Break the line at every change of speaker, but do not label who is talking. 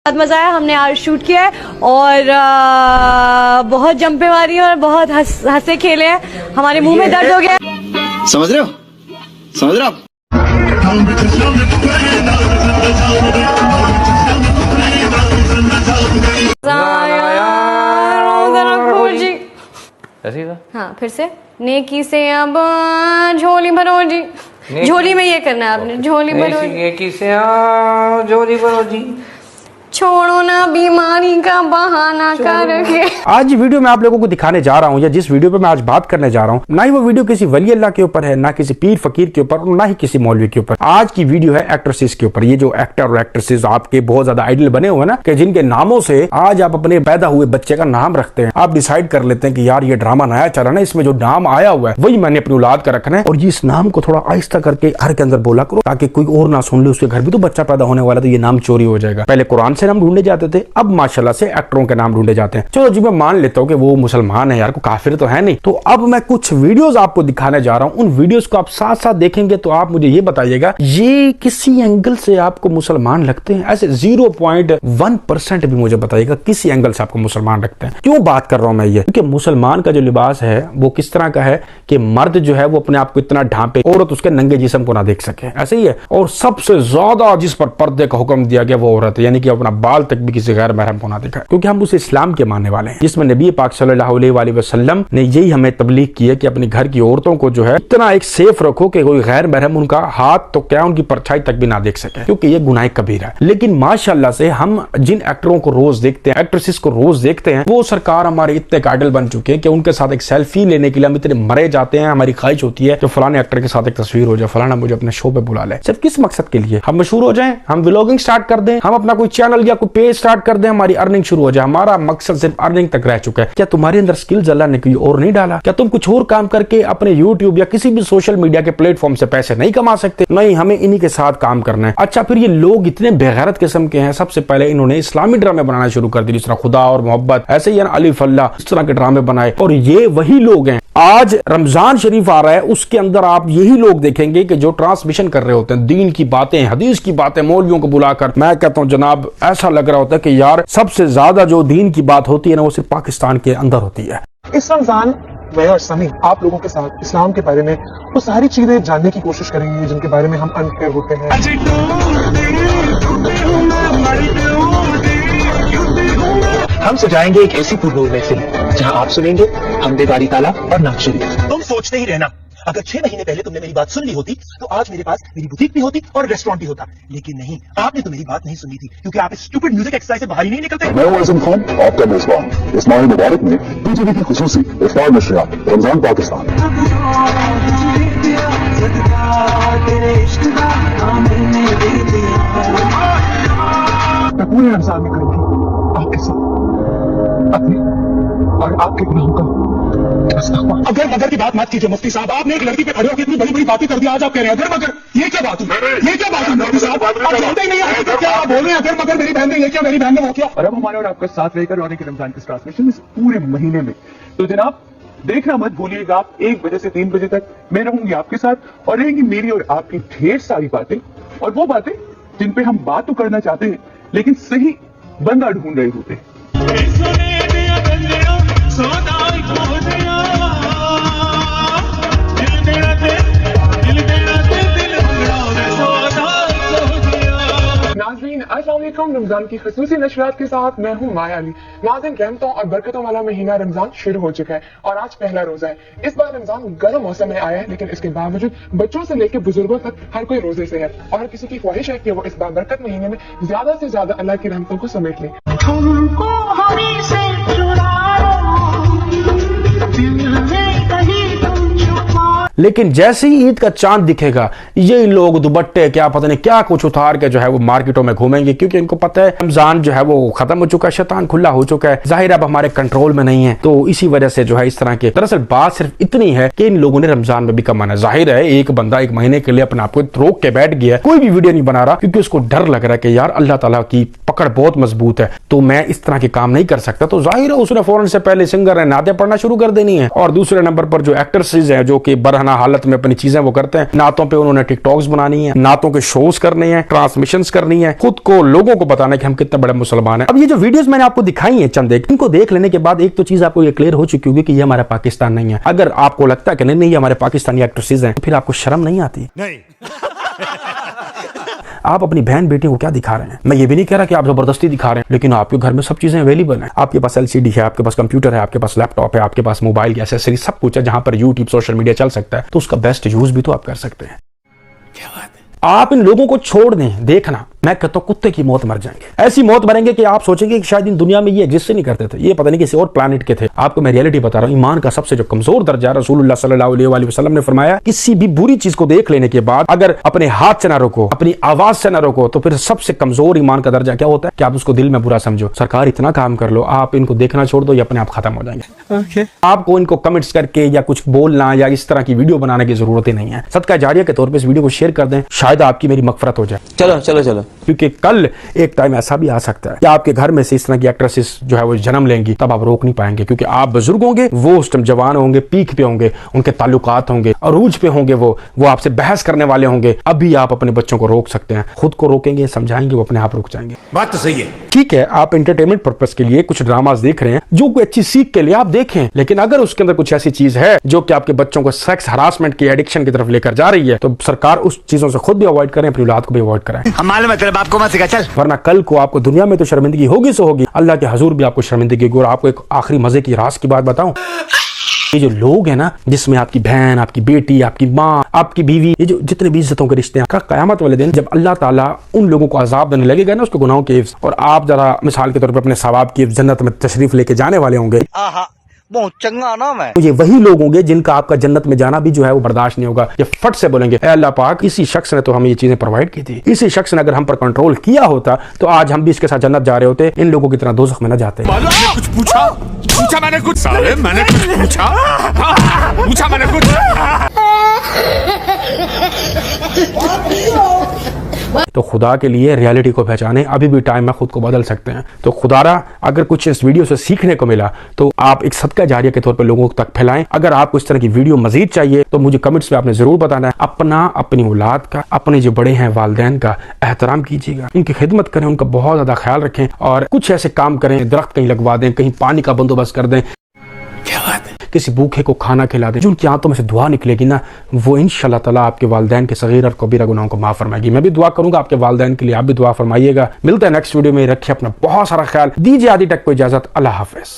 समझ रहे हो? समझ रहे हो?
हाँ, फिर से नेकी से अब झोली भरो जी, झोली में ये करना है आपने, झोली भरो
नेकी से झोली भरो जी,
छोड़ो ना बीमारी का बहाना करके।
आज वीडियो में आप लोगों को दिखाने जा रहा हूं, या जिस वीडियो पे मैं आज बात करने जा रहा हूं, ना ही वो वीडियो किसी वली अल्लाह के ऊपर है, ना किसी पीर फकीर के ऊपर, ना ही किसी मौलवी के ऊपर। आज की वीडियो है एक्ट्रेसेस के ऊपर। ये जो एक्टर और एक्ट्रेसेस आपके बहुत ज्यादा आइडल बने हुए हैं ना, कि जिनके नामों से आज आप अपने पैदा हुए बच्चे का नाम रखते हैं। आप डिसाइड कर लेते हैं कि यार ये ड्रामा नया चला ना, इसमें जो नाम आया हुआ है वही मैंने अपनी औलाद का रखना है, और इस नाम को थोड़ा आहिस्ता करके घर के अंदर बोला करो, ताकि कोई और ना सुन ले। उसके घर भी तो बच्चा पैदा होने वाला, तो ये नाम चोरी हो जाएगा। पहले कुरान से नाम ढूंढे जाते थे, अब माशाल्लाह से एक्टरों के नाम ढूंढे जाते हैं। चलो जी, मैं मान लेता हूं कि वो मुसलमान है यार, को काफिर तो है नहीं। तो अब मैं कुछ वीडियोस आपको दिखाने जा रहा हूं, उन वीडियोस को आप साथ साथ देखेंगे तो आप मुझे ये बताइएगा ये किसी एंगल से आपको मुसलमान लगते हैं? ऐसे 0.1% भी मुझे बताइएगा किसी एंगल से आपको मुसलमान लगते हैं। क्यों बात कर रहा हूं मैं ये? क्योंकि मुसलमान का जो लिबास है वो किस तरह का है कि मर्द जो है वो अपने आप को इतना ढांपे, औरत उसके नंगे जिस्म को ना देख सके, ऐसे ही है। और सबसे ज्यादा जिस पर पर्दे का हुक्म दिया गया वो औरत है, यानी कि अपना बाल तक भी किसी गैर महरम को ना देखा, क्योंकि हम उस इस्लाम के मानने वाले हैं जिसमें नबी पाक सल्लल्लाहु अलैहि वसल्लम ने यही हमें तबलीग की है कि अपने घर की औरतों को जो है इतना एक सेफ रखो कि कोई गैर महरम उनका हाथ तो क्या उनकी परछाई तक भी ना देख सके, क्योंकि ये गुनाह कबीरा है। लेकिन माशाल्लाह से हम जिन एक्टरों को रोज देखते हैं, एक्ट्रेसेस को रोज देखते हैं, वो सरकार हमारे इतने आइडल बन चुके हैं कि उनके साथ एक सेल्फी लेने के लिए हम इतने मरे जाते हैं। हमारी ख्वाहिश होती है जो फलाने एक्टर के साथ एक तस्वीर हो जाए, फलाना मुझे अपने शो पे बुला ले। सिर्फ किस मकसद के लिए? हम मशहूर हो जाएं, हम व्लॉगिंग स्टार्ट कर दें, हम अपना कोई चैनल या कोई पेज स्टार्ट कर दें, हमारी अर्निंग शुरू हो जाए। हमारा मकसद सिर्फ अर्निंग तक रह चुका है। क्या तुम्हारे अंदर स्किल्स अल्लाह ने कोई और नहीं डाला? क्या तुम कुछ और काम करके अपने यूट्यूब या किसी भी सोशल मीडिया के प्लेटफॉर्म से पैसे नहीं कमा सकते? नहीं, हमें इन्हीं के साथ काम करना है। अच्छा, फिर ये लोग इतने बेगैरत किस्म के हैं। सबसे पहले इन्होंने इस्लामी ड्रामे बनाना शुरू कर दिए, जिस तरह खुदा और मोहब्बत, ऐसे ही अलिफ अल्लाह, इस तरह के ड्रामे बनाए। और ये वही लोग हैं, आज रमजान शरीफ आ रहा है, उसके अंदर आप यही लोग देखेंगे कि जो ट्रांसमिशन कर रहे होते हैं दीन की बातें, हदीस की बातें, मौलवियों को बुलाकर। मैं कहता हूं जनाब, ऐसा लग रहा होता है कि यार सबसे ज्यादा जो दीन की बात होती है ना, वो सिर्फ पाकिस्तान के अंदर होती है।
इस रमजान मैं और समी आप लोगों के साथ इस्लाम के बारे में वो सारी चीजें जानने की कोशिश करेंगे जिनके बारे में हम अनक्लियर होते हैं। हम सजाएंगे एक ऐसी फुटबॉल महफिल जहां आप सुनेंगे हमदे बारी ताला और नात शरीफ।
तुम सोचते ही रहना, अगर 6 महीने पहले तुमने मेरी बात सुन ली होती तो आज मेरे पास मेरी बुटीक भी होती और रेस्टोरेंट भी होता। लेकिन नहीं, आपने तो मेरी बात नहीं सुनी थी, क्योंकि आप इस स्टूपिड म्यूजिक एक्सरसाइज से बाहर ही नहीं निकलते।
मैं हूं आजम खान, आपका मेजबान। इस माह मुबारक में बीजेपी की खुसूसी इफ्तार नशरियात रमजान पाकिस्तान।
मैं पूरे रमजान में करूंगी आपके साथ अपने और आपके गुनाहों का
अगर मगर की बात मत कीजिए मुफ्ती साहब, आपने एक लड़की पे खड़े होकर इतनी बड़ी बड़ी बातें कर दी, आज आप कह रहे हैं अगर मगर। ये क्या बात हुई? ये क्या बात हुई मुफ्ती साहब? आप जानते ही नहीं है क्या आप बोल रहे हैं? अगर मगर मेरी बहन ने ये क्या, मेरी बहन ने वो क्या।
और अब हमारे और आपका साथ रहेगा रौनक रमजान की ट्रांसमिशन इस पूरे महीने में। तो जनाब देखना मत भूलिएगा, आप 1 बजे से 3 बजे तक मैं रहूंगी आपके साथ, और रहेंगी मेरी और आपकी ढेर सारी बातें, और वो बातें जिन पे हम बात तो करना चाहते हैं लेकिन सही बंदा ढूंढ रहे होते हैं। नाज़रीन अस्सलाम वालेकुम, रमजान की खसूसी नशरियात के साथ मैं हूँ माया अली। नाज़रीन, रहमतों और बरकतों वाला महीना रमजान शुरू हो चुका है और आज पहला रोजा है। इस बार रमजान गर्म मौसम में आया है, लेकिन इसके बावजूद बच्चों से लेकर बुजुर्गों तक हर कोई रोजे से है, और हर किसी की ख्वाहिश है कि वो इस बाबरकत महीने में ज्यादा से ज्यादा अल्लाह की रहमतों को समेट ले।
लेकिन जैसे ही ईद का चांद दिखेगा, ये लोग दुपट्टे क्या पता नहीं क्या कुछ उतार के जो है वो मार्केटों में घूमेंगे, क्योंकि इनको पता है रमजान जो है वो खत्म हो चुका है, शैतान खुला हो चुका है, जाहिर अब हमारे कंट्रोल में नहीं है। तो इसी वजह से जो है इस तरह के, दरअसल बात सिर्फ इतनी है कि इन लोगों ने रमजान में भी कमाना है। जाहिर है एक बंदा 1 महीने के लिए अपने आप को रोक के बैठ गया, कोई भी वीडियो नहीं बना रहा, क्योंकि उसको डर लग रहा है कि यार अल्लाह ताला की पकड़ बहुत मजबूत है, तो मैं इस तरह के काम नहीं कर सकता। तो जाहिर है उसने फौरन से पहले सिंगर ने नाते पढ़ना शुरू कर देनी है। और दूसरे नंबर पर जो एक्ट्रेसेस हैं जो कि बरहना बेगाना हालत में अपनी चीजें वो करते हैं। नातों पे उन्होंने टिकटॉक्स बनानी है, नातों के शोज करने हैं, ट्रांसमिशंस करनी है, खुद को लोगों को बताना है कि हम कितने बड़े मुसलमान हैं। अब ये जो वीडियोस मैंने आपको दिखाई है चंद एक, इनको देख लेने के बाद एक तो चीज आपको ये क्लियर हो चुकी होगी कि ये हमारा पाकिस्तान नहीं है। अगर आपको लगता है कि नहीं ये हमारे पाकिस्तानी एक्ट्रेसेस हैं, फिर आपको शर्म नहीं आती? नहीं। आप अपनी बहन बेटी को क्या दिखा रहे हैं? मैं ये भी नहीं कह रहा कि आप जबरदस्ती दिखा रहे हैं, लेकिन आपके घर में सब चीजें अवेलेबल हैं। आपके पास एलसीडी है, आपके पास कंप्यूटर है, आपके पास लैपटॉप है, आपके पास मोबाइल की एसेसरी सब कुछ है, जहां पर यूट्यूब सोशल मीडिया चल सकता है, तो उसका बेस्ट यूज भी तो आप कर सकते हैं। क्या बात है? आप इन लोगों को छोड़ दें, देखना मैं कहता हूं कुत्ते की मौत मर जाएंगे। ऐसी मौत मरेंगे कि आप सोचेंगे कि शायद इन दुनिया में ये एग्जिस्ट ही नहीं करते थे, ये पता नहीं किसी और प्लैनेट के थे। आपको मैं रियलिटी बता रहा हूं, ईमान का सबसे जो कमजोर दर्जा रसूलुल्लाह सल्लल्लाहु अलैहि वसल्लम ने फरमाया, किसी भी बुरी चीज को देख लेने के बाद अगर अपने हाथ से ना रोको, अपनी आवाज से ना रोको, तो फिर सबसे कमजोर ईमान का दर्जा क्या होता है कि आप उसको दिल में बुरा समझो। सरकार इतना काम कर लो, आप इनको देखना छोड़ दो, ये अपने आप खत्म हो जाएंगे। आपको इनको कमेंट्स करके या कुछ बोलना या इस तरह की वीडियो बनाने की जरूरत ही नहीं है। सदका जारिया के तौर पर इस वीडियो को शेयर कर दें, शायद आपकी मेरी मगफरत हो जाए।
चलो चलो चलो,
क्योंकि कल एक टाइम ऐसा भी आ सकता है कि आपके घर में से इस तरह की एक्ट्रेसेस जो है वो जन्म लेंगी, तब आप रोक नहीं पाएंगे, क्योंकि आप बुजुर्ग होंगे, वो उस टाइम जवान होंगे, पीक पे होंगे, उनके ताल्लुकात होंगे, अरूज पे होंगे, वो आपसे बहस करने वाले होंगे। अभी आप अपने बच्चों को रोक सकते हैं, खुद को रोकेंगे, समझाएंगे, वो अपने आप रुक जाएंगे।
बात तो सही है।
ठीक है, आप एंटरटेनमेंट पर्पस के लिए कुछ ड्रामास देख रहे हैं, जो कोई अच्छी सीख के लिए आप देखें, लेकिन अगर उसके अंदर कुछ ऐसी चीज है जो कि आपके बच्चों को सेक्स हरासमेंट की एडिक्शन की तरफ लेकर जा रही है, तो सरकार उस चीजों से खुद भी अवॉइड करें, अपनी औलाद को भी अवॉइड कराएं।
हम मालूम है तेरे बाप को मत सिखा, चल।
वरना कल को आपको दुनिया में तो शर्मिंदगी होगी सो होगी, अल्लाह के हजूर भी आपको शर्मिंदगी होगी। और आपको एक आखिरी मजे की राज की बात बताऊं, ये जो लोग हैं ना, जिसमें आपकी बहन, आपकी बेटी, आपकी माँ, आपकी बीवी, ये जो जितने भी इज्जतों के रिश्ते हैं, कयामत वाले दिन जब अल्लाह ताला उन लोगों को अजाब देने लगेगा ना उसके गुनाहों के, और आप जरा मिसाल के तौर पर अपने सवाब की जन्नत में तशरीफ लेके जाने वाले होंगे,
बहुत चंगा नाम है।
तो ये वही लोग होंगे जिनका आपका जन्नत में जाना भी जो है वो बर्दाश्त नहीं होगा। ये फट से बोलेंगे, ए अल्लाह पाक, इसी शख्स ने तो हमें ये चीजें प्रोवाइड की थी, इसी शख्स ने अगर हम पर कंट्रोल किया होता तो आज हम भी इसके साथ जन्नत जा रहे होते, इन लोगों की तरह दोज़ख में न जाते।
मैंने कुछ पूछा मैंने कुछ साले मैंने कुछ पूछा मैंने कुछ।
तो खुदा के लिए रियलिटी को पहचाने, अभी भी टाइम में खुद को बदल सकते हैं। तो खुदारा अगर कुछ इस वीडियो से सीखने को मिला तो आप एक सदका जारिया के तौर पे लोगों तक फैलाएं। अगर आपको इस तरह की वीडियो मजीद चाहिए तो मुझे कमेंट्स में आपने जरूर बताना है। अपनी औलाद का, अपने जो बड़े हैं वालिदैन का एहतराम कीजिएगा, उनकी खिदमत करें, उनका बहुत ज्यादा ख्याल रखें, और कुछ ऐसे काम करें, दरख्त कहीं लगवा दें, कहीं पानी का बंदोबस्त कर दें, क्या बात है, किसी भूखे को खाना खिला दें, जो उनकी आंतों में से दुआ निकलेगी ना, वो इंशाल्लाह ताला आपके वालिदैन के सगीर और कबीरा गुनाहों को माफ फरमाएगी। मैं भी दुआ करूंगा आपके वालिदैन के लिए, आप भी दुआ फरमाइएगा। मिलते हैं नेक्स्ट वीडियो में, रखिए अपना बहुत सारा ख्याल, दीजिए आदि तक को इजाजत, अल्लाह हाफिज।